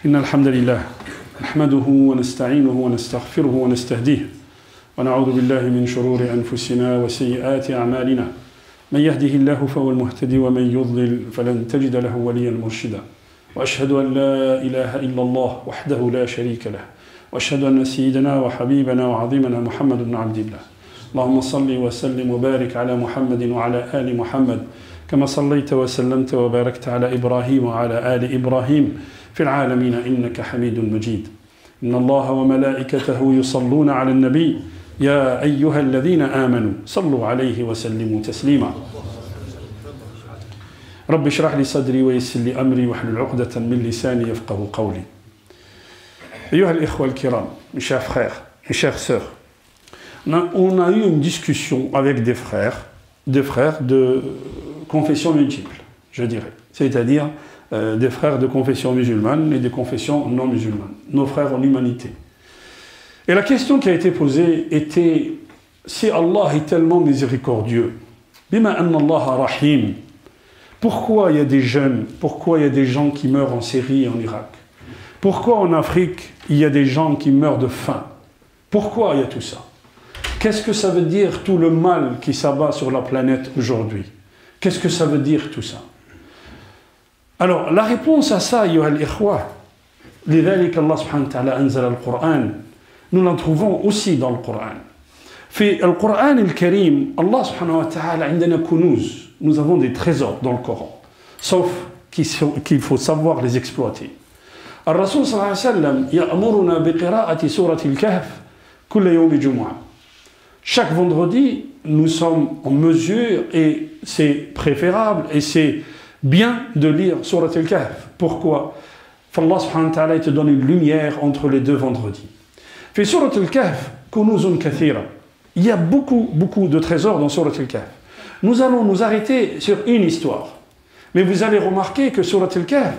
إن الحمد لله نحمده ونستعينه ونستغفره ونستهديه ونعوذ بالله من شرور أنفسنا وسيئات أعمالنا من يهده الله فهو المهتدي ومن يضلل فلن تجد له وليا مرشدا وأشهد أن لا إله إلا الله وحده لا شريك له وأشهد أن سيدنا وحبيبنا وعظيمنا محمد بن عبد الله اللهم صل وسلم وبارك على محمد وعلى آل محمد كما صليت وسلمت وباركت على إبراهيم وعلى آل إبراهيم في العالمين إنك حميد مجيد إن الله وملائكته يصلون على النبي يا أيها الذين آمنوا صلوا عليه وسلموا تسليما رب اشرح لي صدري ويسر لي أمري واحلل عقدة من لساني يفقهوا قولي أيها الإخوة الكرام mes chers frères, mes chères sœurs, on a eu une discussion avec des frères de confession multiple, je dirais, c'est-à-dire des frères de confession musulmane et des confessions non musulmanes, nos frères en humanité. Et la question qui a été posée était, si Allah est tellement miséricordieux, bima anna Allah rahim, pourquoi il y a des jeunes, pourquoi il y a des gens qui meurent en Syrie et en Irak? Pourquoi en Afrique il y a des gens qui meurent de faim? Pourquoi il y a tout ça? Qu'est-ce que ça veut dire tout le mal qui s'abat sur la planète aujourd'hui? Qu'est-ce que ça veut dire tout ça? Alors, la réponse à ça, ayyuha al-ikhwa, لذلك Allah subhanahu wa ta'ala anzal al-Qur'an, nous l'en trouvons aussi dans le Coran. في القرآن الكريم, Allah subhanahu wa ta'ala عندنا كنوز, nous avons des trésors dans le Coran, sauf qu'il faut savoir les exploiter. الرسول صلى الله عليه وسلم يأمرنا بقراءة سورة الكهف كل يوم جمعة. Chaque vendredi, nous sommes en mesure, et c'est préférable, et c'est bien de lire Surat al-Kahf. Pourquoi? Allah subhanahu wa ta'ala te donne une lumière entre les deux vendredis. Fait Surat al-Kahf, kunuzun kathira. Il y a beaucoup de trésors dans Surat al-Kahf. Nous allons nous arrêter sur une histoire. Mais vous allez remarquer que Surat al-Kahf,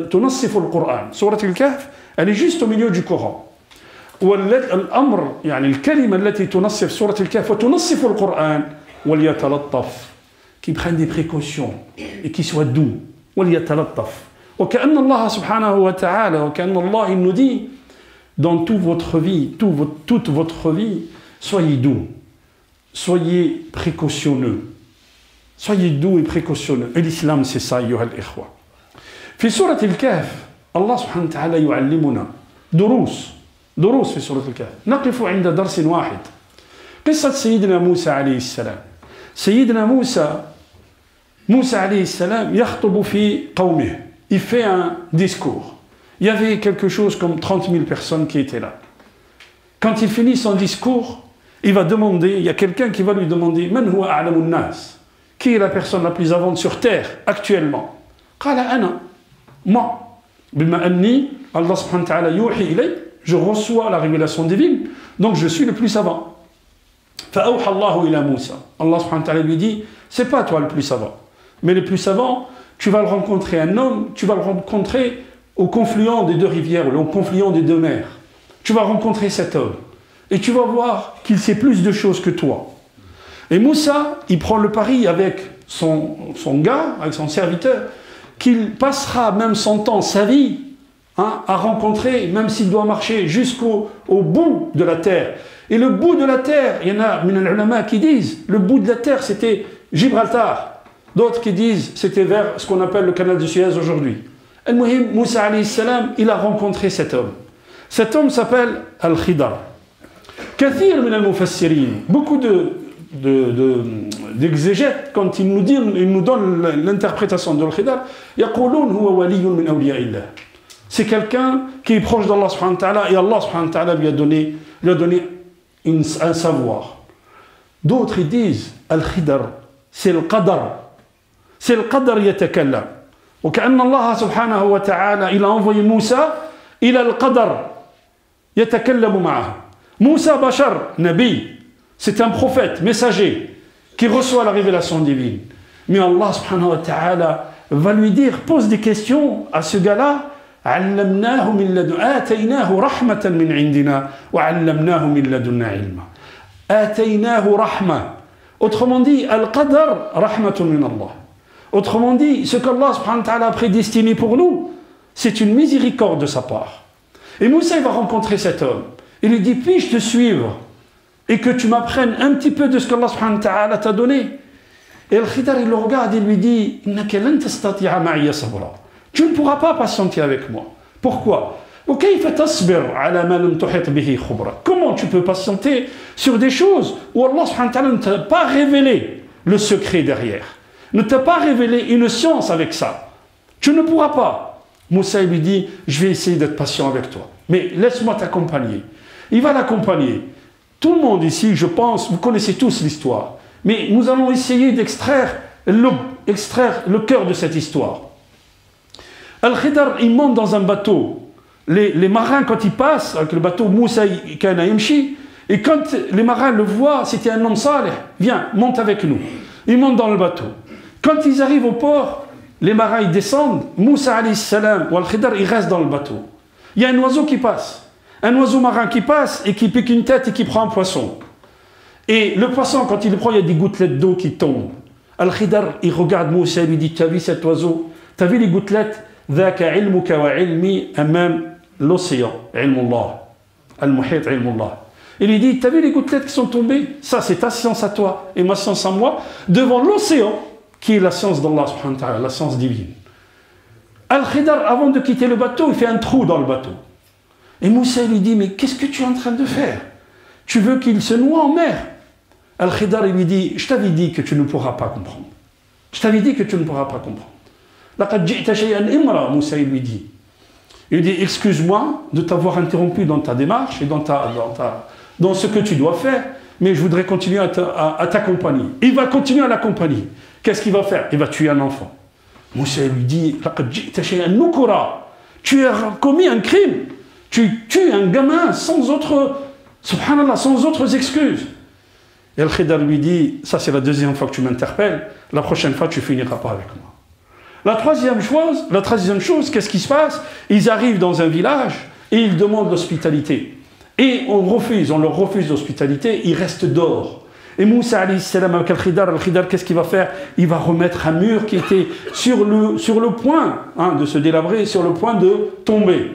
tunassifu al-Qur'an. Surat al-Kahf, elle est juste au milieu du Coran. والأمر يعني الكلمة التي تنصف سورة الكهف وتنصف القرآن وليتلطف qui prennent des précautions et qui soient doux وليتلطف وكأن الله سبحانه وتعالى وكأن الله il nous dit dans toute votre vie soyez doux, soyez précautionneux, soyez doux et précautionneux. Et l'islam c'est ça أيها الإخوة. في سورة الكهف الله سبحانه وتعالى يعلمنا دروس في سورة الكهف. نقف عند درس واحد. قصة سيدنا موسى عليه السلام. سيدنا موسى عليه السلام يخطب في قومه. Il fait un discours. Il y avait quelque chose comme 30 000 personnes qui étaient là. Quand il finit son discours, il va demander, il y a quelqu'un qui va lui demander Man huwa a'lamu an-nas? Qui est la personne la plus savante sur terre actuellement? Qala ana. Moi. Bima anni Allah subhanahu wa ta'ala yuhi ilay. Je reçois la révélation divine, donc je suis le plus savant. فأوحى الله إلى موسى. Allah subhanahu wa ta'ala lui dit, c'est pas toi le plus savant, mais le plus savant, tu vas le rencontrer un homme, tu vas le rencontrer au confluent des deux rivières, au confluent des deux mers. Tu vas rencontrer cet homme, et tu vas voir qu'il sait plus de choses que toi. Et Moussa, il prend le pari avec son gars, avec son serviteur, qu'il passera même son temps, sa vie, à rencontrer, même s'il doit marcher jusqu'au bout de la terre. Et le bout de la terre, il y en a min al-ulama qui disent, le bout de la terre c'était Gibraltar. D'autres qui disent c'était vers ce qu'on appelle le canal de Suez aujourd'hui. Al-Muhim, Moussa alayhi salam, il a rencontré cet homme. Cet homme s'appelle Al-Khidar. Kathir min al-mufassirin, beaucoup d'exégètes, quand ils nous donnent l'interprétation de Al-Khidar, yaqulun huwa waliyyun min awliya'illah. C'est quelqu'un qui est proche d'Allah subhanahu wa ta'ala et Allah subhanahu wa ta'ala lui a donné un savoir. D'autres ils disent Al-Khidar, c'est le qadar. C'est le qadar yatakallam. وكأن الله سبحانه وتعالى il a envoyé Moussa إلى القدر يتكلم معه. Moussa Bachar, Nabi, c'est un prophète, messager, qui reçoit la révélation divine. Mais Allah subhanahu wa ta'ala va lui dire, pose des questions à ce gars-là. علمناه من لدن آتيناه رحمة من عندنا وعلمناه من لدنا علما. آتيناه رحمة. Autrement dit, Al-Qadar, rahmatun min Allah. Autrement dit, ce qu'Allah subhanahu wa ta'ala a prédestiné pour nous, c'est une miséricorde de sa part. Et Moussa il va rencontrer cet homme. Il lui dit, puis-je te suivre et que tu m'apprennes un petit peu de ce qu'Allah subhanahu wa ta'ala t'a donné. Et Al-Khidr il le regarde et lui dit, tu ne pourras pas patienter avec moi. Pourquoi? Comment tu peux patienter sur des choses où Allah subhanahu wa ta'ala ne t'a pas révélé le secret derrière, ne t'a pas révélé une science avec ça? Tu ne pourras pas. Moussa lui dit, je vais essayer d'être patient avec toi, mais laisse-moi t'accompagner. Il va l'accompagner. Tout le monde ici, je pense, vous connaissez tous l'histoire, mais nous allons essayer d'extraire le cœur de cette histoire. Al-Khidr, il monte dans un bateau. Les marins, quand ils passent avec le bateau Moussa Kana Yamshi, et quand les marins le voient, c'était un homme salih, viens, monte avec nous. Ils montent dans le bateau. Quand ils arrivent au port, les marins ils descendent, Moussa alayhi salam ou Al-Khidr, il reste dans le bateau. Il y a un oiseau qui passe, un oiseau marin qui passe et qui pique une tête et qui prend un poisson. Et le poisson, quand il le prend, il y a des gouttelettes d'eau qui tombent. Al-Khidr, il regarde Moussa et lui dit, tu as vu cet oiseau? Tu as vu les gouttelettes? ذاك علمك وعلمي أمام l'océan, ilmullah, al-muhit ilmullah. Il lui dit, t'as vu les gouttelettes qui sont tombées? Ça, c'est ta science à toi et ma science à moi, devant l'océan, qui est la science d'Allah, subhanahu wa ta'ala, la science divine. Al-Khidr, avant de quitter le bateau, il fait un trou dans le bateau. Et Moussa lui dit, mais qu'est-ce que tu es en train de faire? Tu veux qu'il se noie en mer? Al-Khidr lui dit, je t'avais dit que tu ne pourras pas comprendre. Je t'avais dit que tu ne pourras pas comprendre. Moussa lui dit. Il dit, excuse-moi de t'avoir interrompu dans ta démarche et dans ce que tu dois faire, mais je voudrais continuer à t'accompagner. Il va continuer à l'accompagner. Qu'est-ce qu'il va faire? Il va tuer un enfant. Moussa lui dit, tu as commis un crime. Tu tues un gamin sans sans autres excuses. Et Al-Khidr lui dit, ça c'est la deuxième fois que tu m'interpelles, la prochaine fois tu finiras pas avec moi. La troisième chose, qu'est-ce qui se passe? Ils arrivent dans un village et ils demandent l'hospitalité. Et on leur refuse l'hospitalité, ils restent dehors. Et Moussa alayhi salam avec Al-Khidr, qu'est-ce qu'il va faire? Il va remettre un mur qui était sur le point de se délabrer, sur le point de tomber.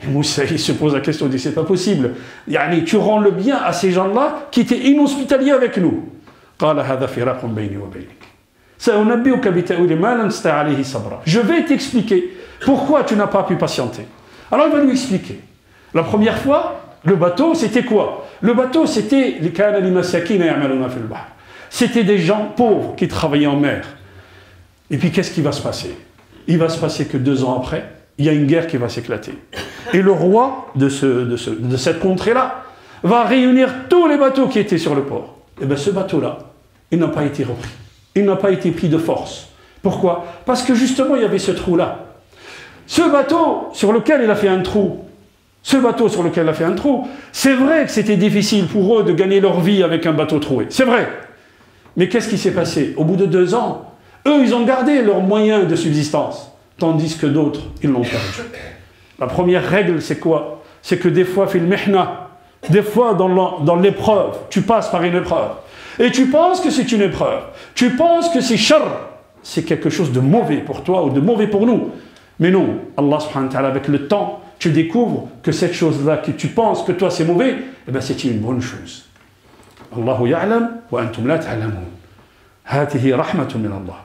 Et Moussa il se pose la question, il dit, c'est pas possible. Tu rends le bien à ces gens-là qui étaient inhospitaliers avec nous. Je vais t'expliquer pourquoi tu n'as pas pu patienter. Alors il va lui expliquer. La première fois, le bateau, c'était quoi? Le bateau, c'était des gens pauvres qui travaillaient en mer. Et puis qu'est-ce qui va se passer? Il va se passer que 2 ans après, il y a une guerre qui va s'éclater. Et le roi de cette contrée-là va réunir tous les bateaux qui étaient sur le port. Et bien ce bateau-là, il n'a pas été repris. Il n'a pas été pris de force. Pourquoi? Parce que justement, il y avait ce trou-là. Ce bateau sur lequel il a fait un trou, c'est vrai que c'était difficile pour eux de gagner leur vie avec un bateau troué. C'est vrai. Mais qu'est-ce qui s'est passé? Au bout de 2 ans, eux, ils ont gardé leurs moyens de subsistance, tandis que d'autres, ils l'ont perdu. La première règle, c'est quoi? C'est que des fois, fil mihna, des fois dans l'épreuve, tu passes par une épreuve. Et tu penses que c'est une épreuve. Tu penses que c'est shar. C'est quelque chose de mauvais pour toi ou de mauvais pour nous. Mais non, Allah subhanahu wa ta'ala, avec le temps, tu découvres que cette chose-là, que tu penses que toi c'est mauvais, eh bien c'est une bonne chose. Allahu ya'lam wa antum la ta'lamun. Hatihi rahmatun min Allah.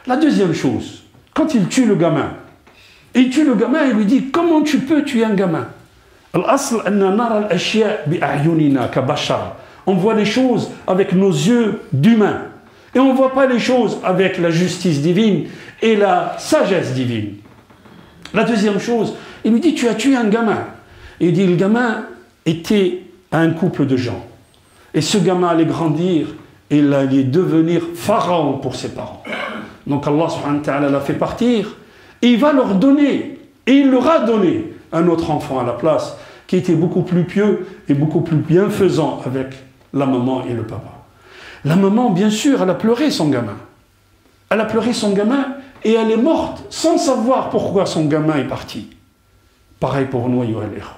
La deuxième chose, quand il tue le gamin, il lui dit, comment tu peux tuer un gamin? Al-asl anna nara al-ashya bi a'yunina ka bashar. On voit les choses avec nos yeux d'humains. Et on ne voit pas les choses avec la justice divine et la sagesse divine. La deuxième chose, il lui dit, tu as tué un gamin. Et il dit, le gamin était un couple de gens. Et ce gamin allait grandir et il allait devenir pharaon pour ses parents. Donc Allah subhanahu wa ta'ala l'a fait partir et il va leur donner, et il leur a donné un autre enfant à la place qui était beaucoup plus pieux et beaucoup plus bienfaisant avec la maman et le papa. La maman, bien sûr, elle a pleuré son gamin. Elle a pleuré son gamin et elle est morte sans savoir pourquoi son gamin est parti. Pareil pour nous, ayyuha al-ikhwa.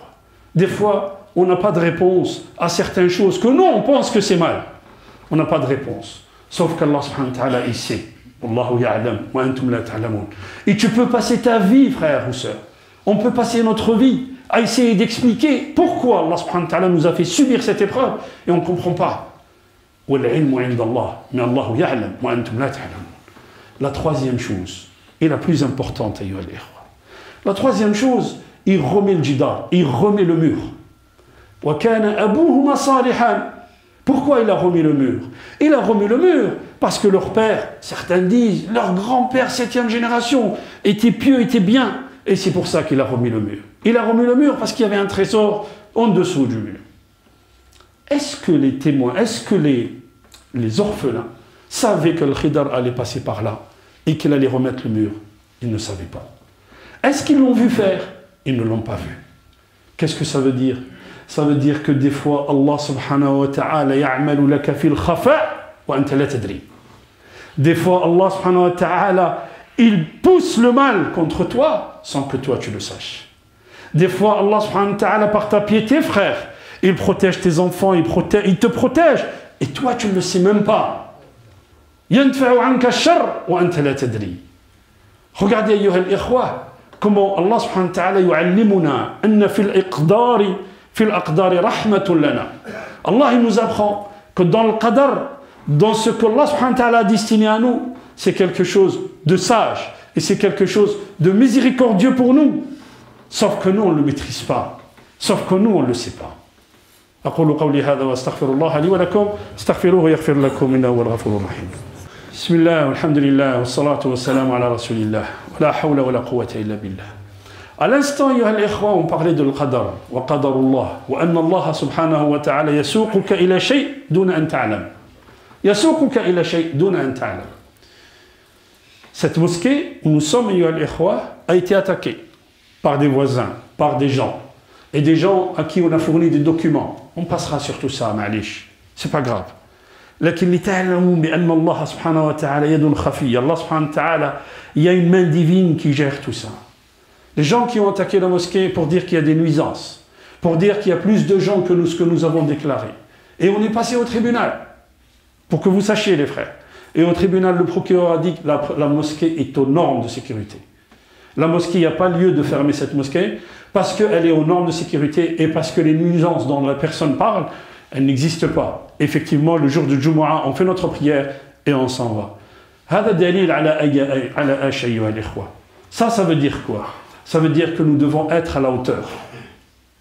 Des fois, on n'a pas de réponse à certaines choses que nous, on pense que c'est mal. On n'a pas de réponse. Sauf qu'Allah subhanahu wa ta'ala, il sait. Wallahu ya'lam wa antum la ta'lamun. Et tu peux passer ta vie, frère ou sœur, On peut passer notre vie à essayer d'expliquer pourquoi Allah subhanahu wa ta'ala nous a fait subir cette épreuve et on ne comprend pas. Mais Allah ya'lam wa antum la ta'lamun. La troisième chose, et la plus importante, la troisième chose, il remet le jidar, il remet le mur. Pourquoi il a remis le mur? Il a remis le mur parce que leur père, certains disent, leur grand-père, 7e génération, était pieux, était bien. Et c'est pour ça qu'il a remis le mur. Il a remis le mur parce qu'il y avait un trésor en dessous du mur. Est-ce que les témoins, est-ce que les orphelins savaient que le Khidr allait passer par là et qu'il allait remettre le mur? Ils ne savaient pas. Est-ce qu'ils l'ont vu faire? Ils ne l'ont pas vu. Qu'est-ce que ça veut dire? Ça veut dire que des fois, Allah subhanahu wa ta'ala ya'malu laka fil khafa' wa anta la tadri. Des fois, Allah subhanahu wa ta'ala, il pousse le mal contre toi sans que toi tu le saches. Des fois, Allah subhanahu wa ta'ala, par ta piété, frère, il protège tes enfants, il te protège, et toi tu ne le sais même pas. Yantfa'u anka shar wa anta la tadri. Regardez, ayyuha al-ikhwa, comment Allah subhanahu wa ta'ala yu'allimuna anna fil iqdari rahmatun lana. Allah il nous apprend que dans le qadar, dans ce que Allah subhanahu wa ta'ala a destiné à nous, c'est quelque chose de sage et c'est quelque chose de miséricordieux pour nous. Sauf que nous on ne le maîtrise pas. Sauf que nous on ne le sait pas. أقول قولي هذا وأستغفر الله لي ولكم استغفروه يغفر لكم إنه هو الغفور الرحيم. بسم الله والحمد لله والصلاة والسلام على رسول الله ولا حول ولا قوة إلا بالله. À l'instant, on parlait de l'qadar, wa qadarullah, wa anna Allah subhanahu wa ta'ala yasuquka ila shay' duna an ta'lam. Yasuquka ila shay' duna an ta'lam. Cette mosquée où nous sommes, a été attaquée par des voisins, par des gens, et des gens à qui on a fourni des documents. On passera sur tout ça, ma'alish. C'est pas grave. لكن لتعلموا بأن الله سبحانه وتعالى يد خفية. Allah subhanahu wa ta'ala, il y a une main divine qui gère tout ça. Les gens qui ont attaqué la mosquée pour dire qu'il y a des nuisances, pour dire qu'il y a plus de gens que ce que nous avons déclaré. Et on est passé au tribunal, pour que vous sachiez les frères. Et au tribunal, le procureur a dit que la mosquée est aux normes de sécurité. La mosquée, il n'y a pas lieu de fermer cette mosquée, parce qu'elle est aux normes de sécurité et parce que les nuisances dont la personne parle, elles n'existent pas. Effectivement, le jour du Jumu'ah, on fait notre prière et on s'en va. Ça veut dire quoi? Ça veut dire que nous devons être à la hauteur.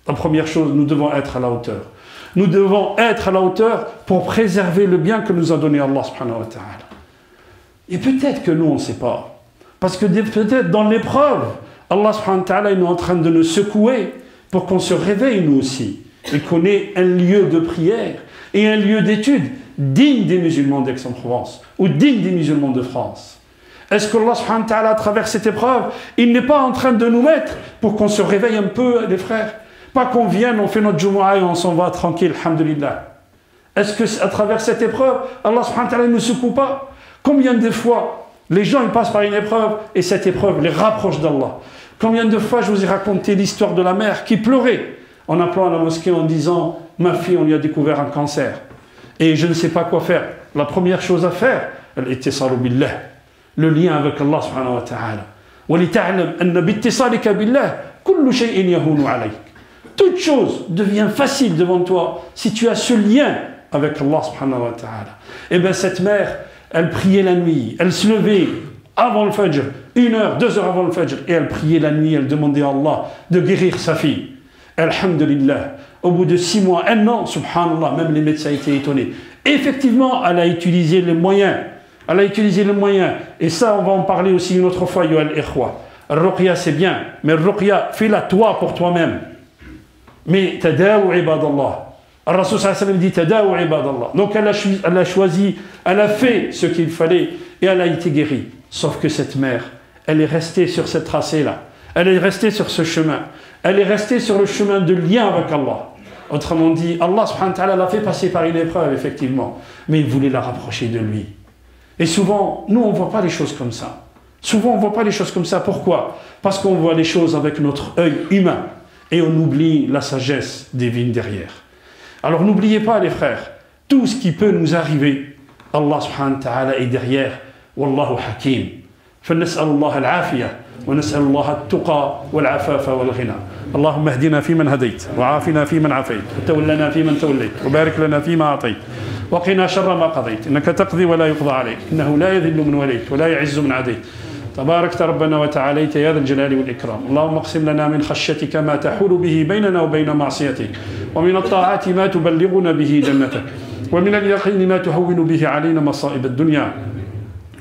La première chose, nous devons être à la hauteur. Nous devons être à la hauteur pour préserver le bien que nous a donné Allah subhanahu wa ta'ala. Et peut-être que nous, on ne sait pas. Parce que peut-être dans l'épreuve, Allah subhanahu wa ta'ala est en train de nous secouer pour qu'on se réveille nous aussi. Et qu'on ait un lieu de prière et un lieu d'étude digne des musulmans d'Aix-en-Provence ou digne des musulmans de France. Est-ce que Allah subhanahu wa ta'ala, à travers cette épreuve, il n'est pas en train de nous mettre pour qu'on se réveille un peu, les frères? Pas qu'on vienne, on fait notre Jumu'ah et on s'en va tranquille, alhamdulillah. Est-ce qu'à travers cette épreuve, Allah subhanahu wa ta'ala ne nous secoue pas? Combien de fois les gens ils passent par une épreuve et cette épreuve les rapproche d'Allah? Combien de fois je vous ai raconté l'histoire de la mère qui pleurait en appelant à la mosquée en disant « Ma fille, on lui a découvert un cancer. Et je ne sais pas quoi faire. » La première chose à faire, elle était salu billah. Le lien avec Allah subhanahu wa ta'ala. وَلِتَعْلَمْ أَنَّ بِاتِّصَالِكَ بِاللَّهِ كُلُّ شَيْءٍ يَهُونُ عَلَيْكَ. Toute chose devient facile devant toi si tu as ce lien avec Allah subhanahu wa ta'ala. Et bien cette mère, elle priait la nuit, elle se levait avant le Fajr, 1 heure, 2 heures avant le Fajr, et elle priait la nuit, elle demandait à Allah de guérir sa fille. Alhamdulillah, au bout de 6 mois, 1 an, subhanallah, même les médecins étaient étonnés. Effectivement, elle a utilisé les moyens. Elle a utilisé les moyens. Et ça, on va en parler aussi une autre fois, Yoel Ikhwa. Ruqya, c'est bien, mais Ruqya, fais-la toi pour toi-même. Mais tadawu ibadallah. Al-Rasul sallallahu alayhi wa sallam dit tadawu ibadallah. Donc elle a choisi, elle a fait ce qu'il fallait et elle a été guérie. Sauf que cette mère, elle est restée sur cette tracée-là. Elle est restée sur ce chemin. Elle est restée sur le chemin de lien avec Allah. Autrement dit, Allah subhanahu wa ta'ala l'a fait passer par une épreuve, effectivement. Mais il voulait la rapprocher de lui. Et souvent, nous, on ne voit pas les choses comme ça. Souvent, on ne voit pas les choses comme ça. Pourquoi? Parce qu'on voit les choses avec notre œil humain. Et on oublie la sagesse divine derrière. Alors n'oubliez pas, les frères, tout ce qui peut nous arriver, Allah subhanahu wa ta'ala est derrière. Wallahu hakim. فنسأل الله العافية ونسأل الله التقى والعفاف والغنى. اللهم اهدنا فيمن هديت، وعافنا فيمن عافيت، وتولنا فيمن توليت، وبارك لنا فيما أعطيت، وقنا شر ما قضيت، إنك تقضي ولا يقضى عليك، إنه لا يذل من وليت ولا يعز من عديت، تباركت ربنا وتعاليت يا ذا الجلال والإكرام. اللهم اقسم لنا من خشيتك ما تحول به بيننا وبين معصيتك، ومن الطاعات ما تبلغنا به جنتك، ومن اليقين ما تهون به علينا مصائب الدنيا،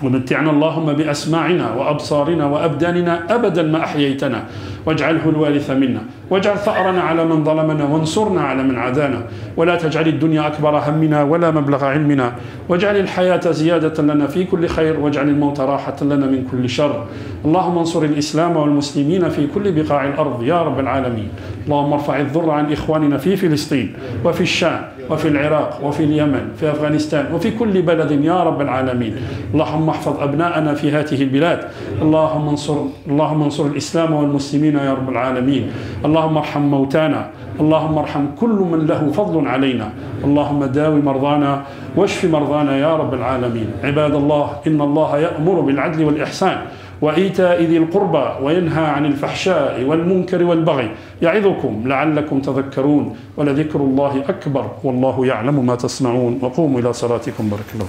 ومتعنا اللهم بأسماعنا وأبصارنا وأبداننا أبدا ما أحييتنا، واجعله الوارث منا، واجعل ثأرنا على من ظلمنا، وانصرنا على من عادانا، ولا تجعل الدنيا أكبر همنا ولا مبلغ علمنا، واجعل الحياة زيادة لنا في كل خير، واجعل الموت راحة لنا من كل شر. اللهم انصر الإسلام والمسلمين في كل بقاع الأرض يا رب العالمين. اللهم ارفع الضر عن إخواننا في فلسطين وفي الشام وفي العراق وفي اليمن في أفغانستان وفي كل بلد يا رب العالمين. اللهم احفظ أبناءنا في هذه البلاد. اللهم انصر الإسلام والمسلمين يا رب العالمين. اللهم ارحم موتانا، اللهم ارحم كل من له فضل علينا. اللهم داوي مرضانا واشف مرضانا يا رب العالمين. عباد الله، إن الله يأمر بالعدل والإحسان وإيتاء ذي القربى وينهى عن الفحشاء والمنكر والبغي، يعظكم لعلكم تذكرون، ولذكر الله أكبر والله يعلم ما تصنعون. وقوموا إلى صلاتكم بارك الله.